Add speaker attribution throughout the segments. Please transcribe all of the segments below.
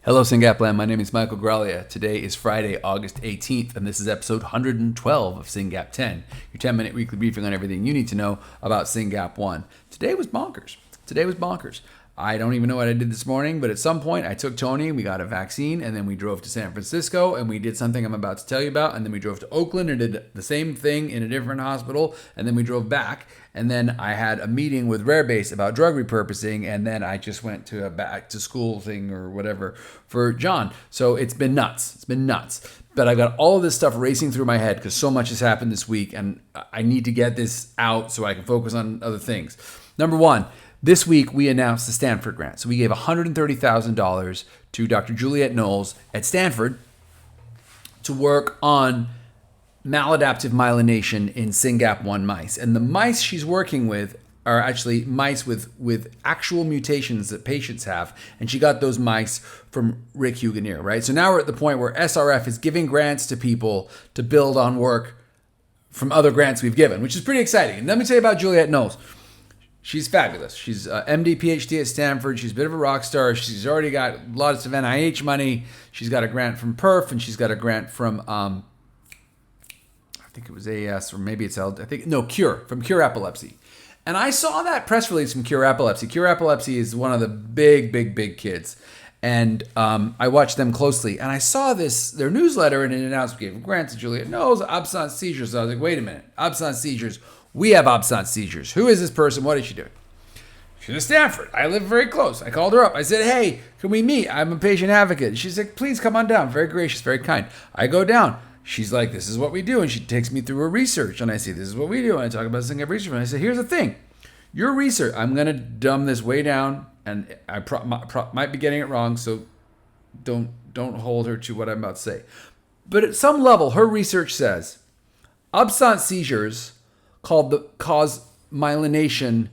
Speaker 1: Hello, SYNGAPland. My name is Michael Graglia. Today is Friday, August 18th, and this is episode 112 of SYNGAP10, your 10-minute weekly briefing on everything you need to know about SYNGAP1. Today was bonkers. I don't even know what I did this morning, but at some point I took Tony, we got a vaccine, and then we drove to San Francisco, and we did something I'm about to tell you about, and then we drove to Oakland and did the same thing in a different hospital, and then we drove back, and then I had a meeting with Rare Base about drug repurposing, and then I just went to a back to school thing or whatever for John. So it's been nuts. But I got all of this stuff racing through my head because so much has happened this week, and I need to get this out so I can focus on other things. Number one, this week, we announced the Stanford grant. So we gave $130,000 to Dr. Juliette Knowles at Stanford to work on maladaptive myelination in SYNGAP1 mice. And the mice she's working with are actually mice with actual mutations that patients have. And she got those mice from Rick Huganier, right? So now we're at the point where SRF is giving grants to people to build on work from other grants we've given, which is pretty exciting. And let me tell you about Juliette Knowles. She's fabulous. She's MD, PhD at Stanford. She's a bit of a rock star. She's already got lots of NIH money. She's got a grant from PERF, and she's got a grant from, I think it was AS, or maybe it's Cure, from Cure Epilepsy. And I saw that press release from Cure Epilepsy. Cure Epilepsy is one of the big kids. And I watched them closely. And I saw their newsletter, and it announced we gave grants to Juliette Knowles, absence seizures. So I was like, wait a minute, absence seizures. We have absence seizures. Who is this person? What is she doing? She's at Stanford. I live very close. I called her up. I said, hey, can we meet? I'm a patient advocate. She's like, please come on down. Very gracious, very kind. I go down. She's like, this is what we do. And she takes me through her research. And I say, this is what we do. And I talk about SYNGAP research. And I said, here's the thing. Your research, I'm going to dumb this way down. And I might be getting it wrong. So don't hold her to what I'm about to say. But at some level, her research says absence seizures cause myelination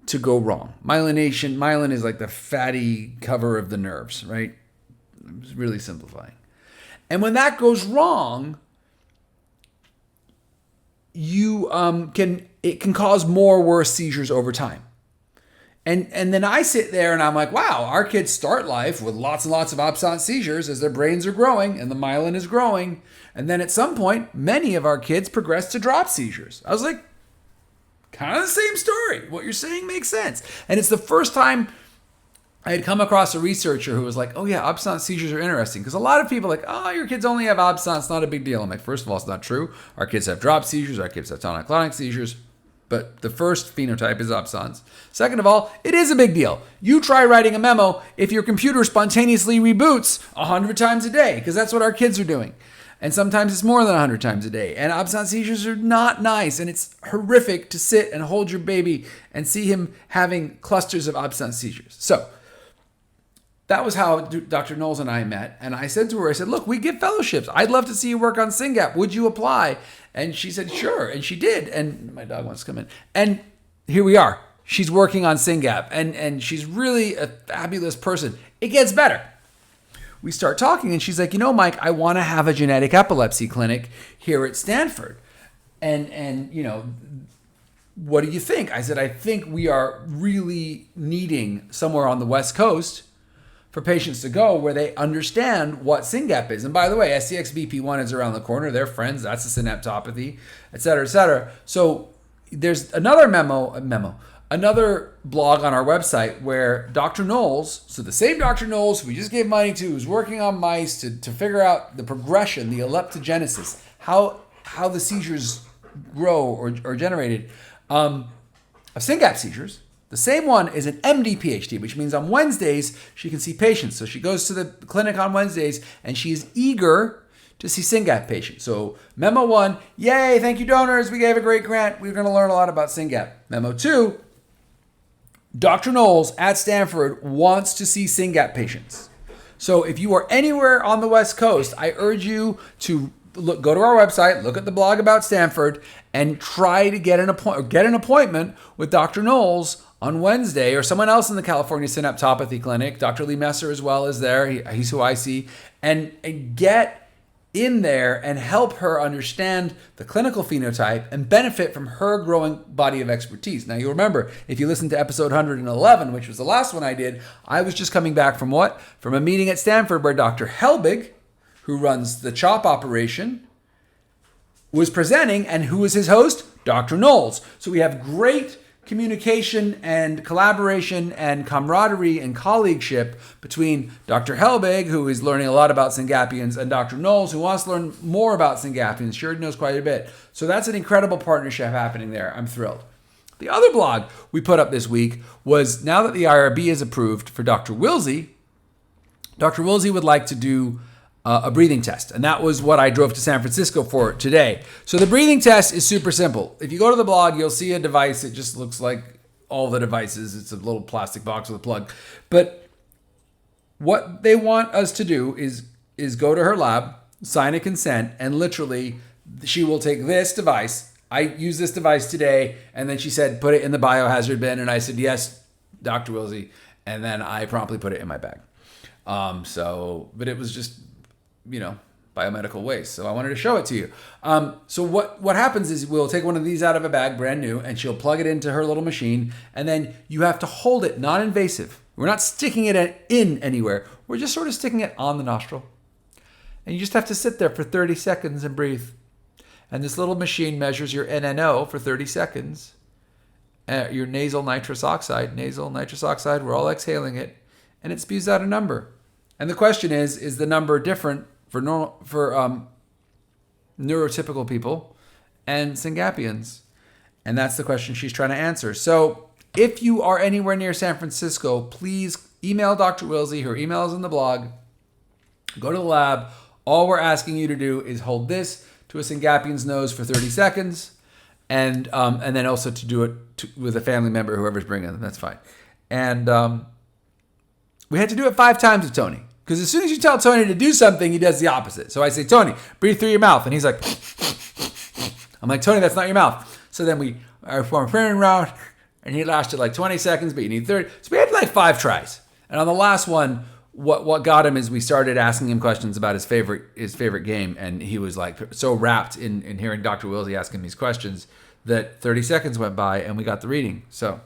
Speaker 1: to go wrong. Myelin is like the fatty cover of the nerves, right? It's really simplifying. And when that goes wrong, it can cause more worse seizures over time. And then I sit there and I'm like, wow, our kids start life with lots and lots of absence seizures as their brains are growing and the myelin is growing. And then at some point, many of our kids progress to drop seizures. I was like, kind of the same story. What you're saying makes sense. And it's the first time I had come across a researcher who was like, oh yeah, absence seizures are interesting. Because a lot of people are like, oh, your kids only have absence, not a big deal. I'm like, first of all, it's not true. Our kids have drop seizures. Our kids have tonic-clonic seizures. But the first phenotype is absence. Second of all, it is a big deal. You try writing a memo if your computer spontaneously reboots 100 times a day, because that's what our kids are doing. And sometimes it's more than 100 times a day. And absence seizures are not nice. And it's horrific to sit and hold your baby and see him having clusters of absence seizures. So that was how Dr. Knowles and I met. And I said to her, look, we give fellowships. I'd love to see you work on SYNGAP. Would you apply? And she said, sure. And she did. And my dog wants to come in. And here we are. She's working on SYNGAP. And she's really a fabulous person. It gets better. We start talking and she's like, Mike, I want to have a genetic epilepsy clinic here at Stanford. And what do you think? I said, I think we are really needing somewhere on the West Coast for patients to go where they understand what SYNGAP is. And by the way, SYXBP1 is around the corner. They're friends. That's a synaptopathy, et cetera, et cetera. So there's another another blog on our website where Dr. Knowles, so the same Dr. Knowles who we just gave money to, who's working on mice to figure out the progression, the epileptogenesis, how the seizures grow or generated of SYNGAP seizures. The same one is an MD PhD, which means on Wednesdays she can see patients. So she goes to the clinic on Wednesdays and she is eager to see SYNGAP patients. So memo 1, yay, thank you donors, we gave a great grant. We're going to learn a lot about SYNGAP. Memo 2, Dr. Knowles at Stanford wants to see SYNGAP patients. So if you are anywhere on the West Coast, I urge you to go to our website, look at the blog about Stanford, and try to get an appointment with Dr. Knowles on Wednesday, or someone else in the California Synaptopathy Clinic. Dr. Lee Messer as well is there. He's who I see. And get in there and help her understand the clinical phenotype and benefit from her growing body of expertise. Now, you'll remember, if you listen to episode 111, which was the last one I did, I was just coming back from what? From a meeting at Stanford where Dr. Helbig, who runs the CHOP operation, was presenting, and who was his host? Dr. Knowles. So we have great communication and collaboration and camaraderie and colleagueship between Dr. Helbig, who is learning a lot about SYNGAPians, and Dr. Knowles, who wants to learn more about SYNGAPians. Sure knows quite a bit. So that's an incredible partnership happening there. I'm thrilled. The other blog we put up this week was, now that the IRB is approved for Dr. Willsey, Dr. Willsey would like to do a breathing test. And that was what I drove to San Francisco for today. So the breathing test is super simple. If you go to the blog, you'll see a device. It just looks like all the devices. It's a little plastic box with a plug. But what they want us to do is go to her lab, sign a consent, and literally she will take this device. I use this device today. And then she said, put it in the biohazard bin. And I said, yes, Dr. Willsey. And then I promptly put it in my bag. But it was just, biomedical waste. So I wanted to show it to you. So what happens is we'll take one of these out of a bag, brand new, and she'll plug it into her little machine. And then you have to hold it, non-invasive. We're not sticking it in anywhere. We're just sort of sticking it on the nostril. And you just have to sit there for 30 seconds and breathe. And this little machine measures your NNO for 30 seconds. Your nasal nitrous oxide, we're all exhaling it. And it spews out a number. And the question is the number different for neurotypical people and SYNGAPians? And that's the question she's trying to answer. So if you are anywhere near San Francisco, please email Dr. Willsey. Her email is in the blog. Go to the lab. All we're asking you to do is hold this to a SYNGAPian's nose for 30 seconds, and then also to do it with a family member, whoever's bringing them. That's fine. And we had to do it 5 times with Tony. Because as soon as you tell Tony to do something, he does the opposite. So I say, Tony, breathe through your mouth. And he's like, I'm like, Tony, that's not your mouth. So then we form a round, and he lasted like 20 seconds, but you need 30. So we had like 5 tries. And on the last one, what got him is we started asking him questions about his favorite game. And he was like so wrapped in hearing Dr. Willsey ask him these questions that 30 seconds went by and we got the reading. So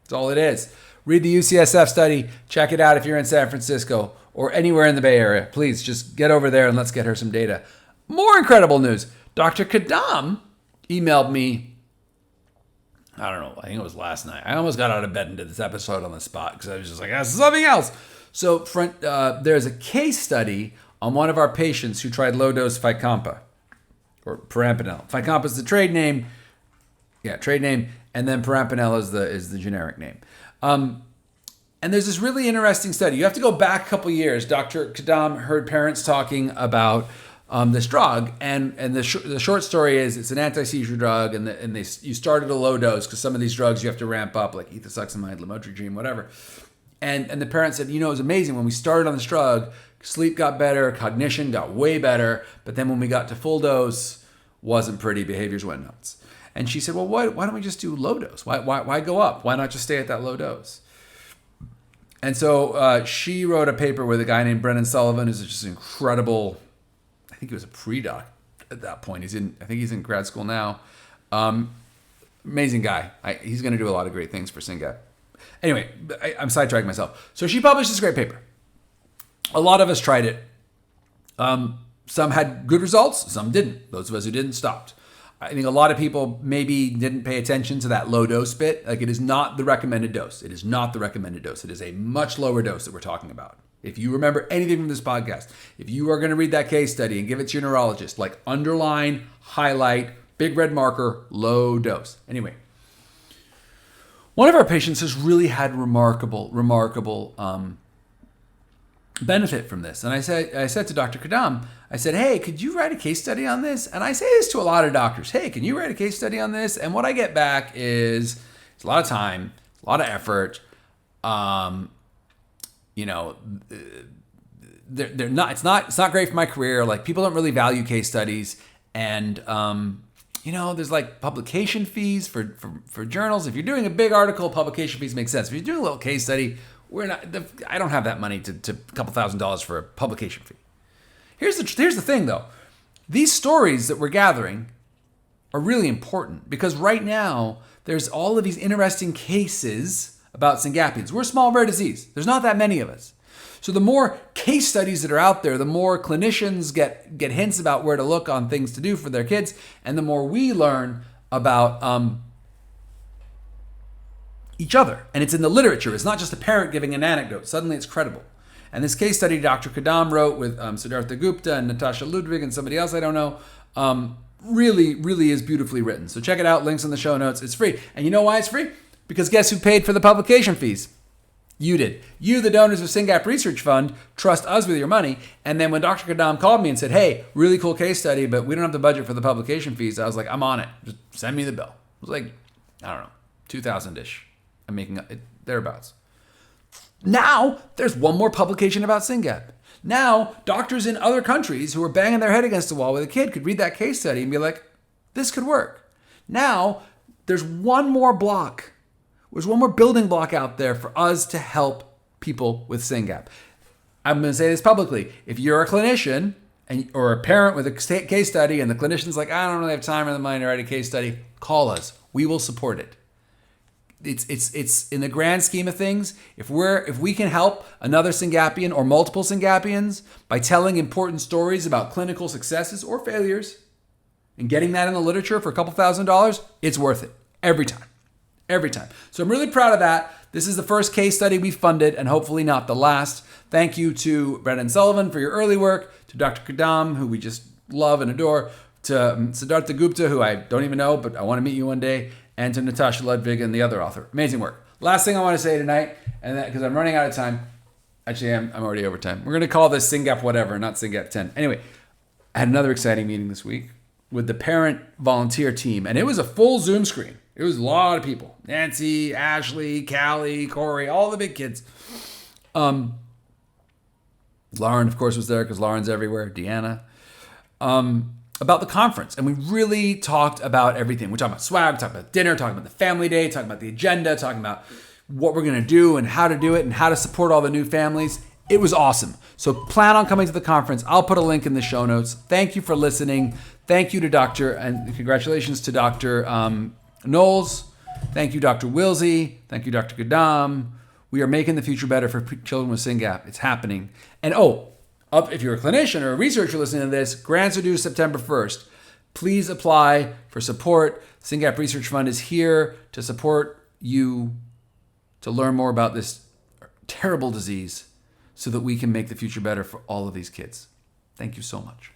Speaker 1: that's all it is. Read the UCSF study. Check it out if you're in San Francisco or anywhere in the Bay Area. Please just get over there and let's get her some data. More incredible news. Dr. Kadam emailed me, I don't know, I think it was last night. I almost got out of bed and did this episode on the spot because I was just like, that's something else. So there's a case study on one of our patients who tried low-dose Ficampa or Perampanel. Ficampa is the trade name. Yeah, trade name. And then Perampanel is the generic name. And there's this really interesting study. You have to go back a couple years. Dr. Kadam heard parents talking about this drug, and the short story is it's an anti-seizure drug, and you start at a low dose because some of these drugs you have to ramp up, like ethosuximide, lamotrigine, whatever. And the parents said, it was amazing when we started on this drug, sleep got better, cognition got way better, but then when we got to full dose, wasn't pretty, behaviors went nuts. And she said, well, why don't we just do low dose? Why go up? Why not just stay at that low dose? And so she wrote a paper with a guy named Brennan Sullivan, who's just incredible. I think he was a pre-doc at that point. I think he's in grad school now. Amazing guy. He's going to do a lot of great things for SYNGAP. Anyway, I'm sidetracking myself. So she published this great paper. A lot of us tried it. Some had good results. Some didn't. Those of us who didn't stopped. I think a lot of people maybe didn't pay attention to that low dose bit. Like, it is not the recommended dose. It is not the recommended dose. It is a much lower dose that we're talking about. If you remember anything from this podcast, if you are going to read that case study and give it to your neurologist, like underline, highlight, big red marker, low dose. Anyway, one of our patients has really had remarkable benefit from this. And I said to Dr. Kadam, I said, hey, could you write a case study on this? And I say this to a lot of doctors. Hey, can you write a case study on this? And what I get back is it's a lot of time, a lot of effort. They're not. It's not great for my career. Like, people don't really value case studies, and there's like publication fees for journals. If you're doing a big article, publication fees make sense. If you're doing a little case study, I don't have that money to a couple $1,000s for a publication fee. Here's the thing, though. These stories that we're gathering are really important because right now there's all of these interesting cases about SYNGAPians. We're a small rare disease. There's not that many of us. So the more case studies that are out there, the more clinicians get hints about where to look on things to do for their kids, and the more we learn about each other. And it's in the literature. It's not just a parent giving an anecdote. Suddenly it's credible. And this case study Dr. Kadam wrote with Siddhartha Gupta and Natasha Ludwig and somebody else I don't know, really, really is beautifully written. So check it out. Links in the show notes. It's free. And you know why it's free? Because guess who paid for the publication fees? You did. You, the donors of SYNGAP Research Fund, trust us with your money. And then when Dr. Kadam called me and said, hey, really cool case study, but we don't have the budget for the publication fees, I was like, I'm on it. Just send me the bill. It was like, I don't know, 2,000-ish. I'm making it thereabouts. Now, there's one more publication about SYNGAP. Now, doctors in other countries who are banging their head against the wall with a kid could read that case study and be like, this could work. Now, there's one more block. There's one more building block out there for us to help people with SYNGAP. I'm going to say this publicly. If you're a clinician or a parent with a case study and the clinician's like, I don't really have time or the money to write a case study, call us. We will support it. It's in the grand scheme of things, if we can help another SYNGAPian or multiple SYNGAPians by telling important stories about clinical successes or failures and getting that in the literature for a couple $1,000s, it's worth it every time. Every time. So I'm really proud of that. This is the first case study we funded and hopefully not the last. Thank you to Brendan Sullivan for your early work, to Dr. Kadam, who we just love and adore, to Siddhartha Gupta, who I don't even know, but I want to meet you one day, and to Natasha Ludwig and the other author. Amazing work. Last thing I want to say tonight, and that because I'm running out of time. Actually, I'm already over time. We're going to call this SYNGAP whatever, not SYNGAP 10. Anyway, I had another exciting meeting this week with the parent volunteer team, and it was a full Zoom screen. It was a lot of people. Nancy, Ashley, Callie, Corey, all the big kids. Lauren, of course, was there because Lauren's everywhere. Deanna. About the conference. And we really talked about everything. We talked about swag, talked about dinner, talking about the family day, talking about the agenda, talking about what we're going to do and how to do it and how to support all the new families. It was awesome. So plan on coming to the conference. I'll put a link in the show notes. Thank you for listening. Thank you to and congratulations to Dr. Knowles. Thank you, Dr. Willsey. Thank you, Dr. Kadam. We are making the future better for children with SYNGAP. It's happening. And if you're a clinician or a researcher listening to this, grants are due September 1st. Please apply for support. SYNGAP Research Fund is here to support you to learn more about this terrible disease so that we can make the future better for all of these kids. Thank you so much.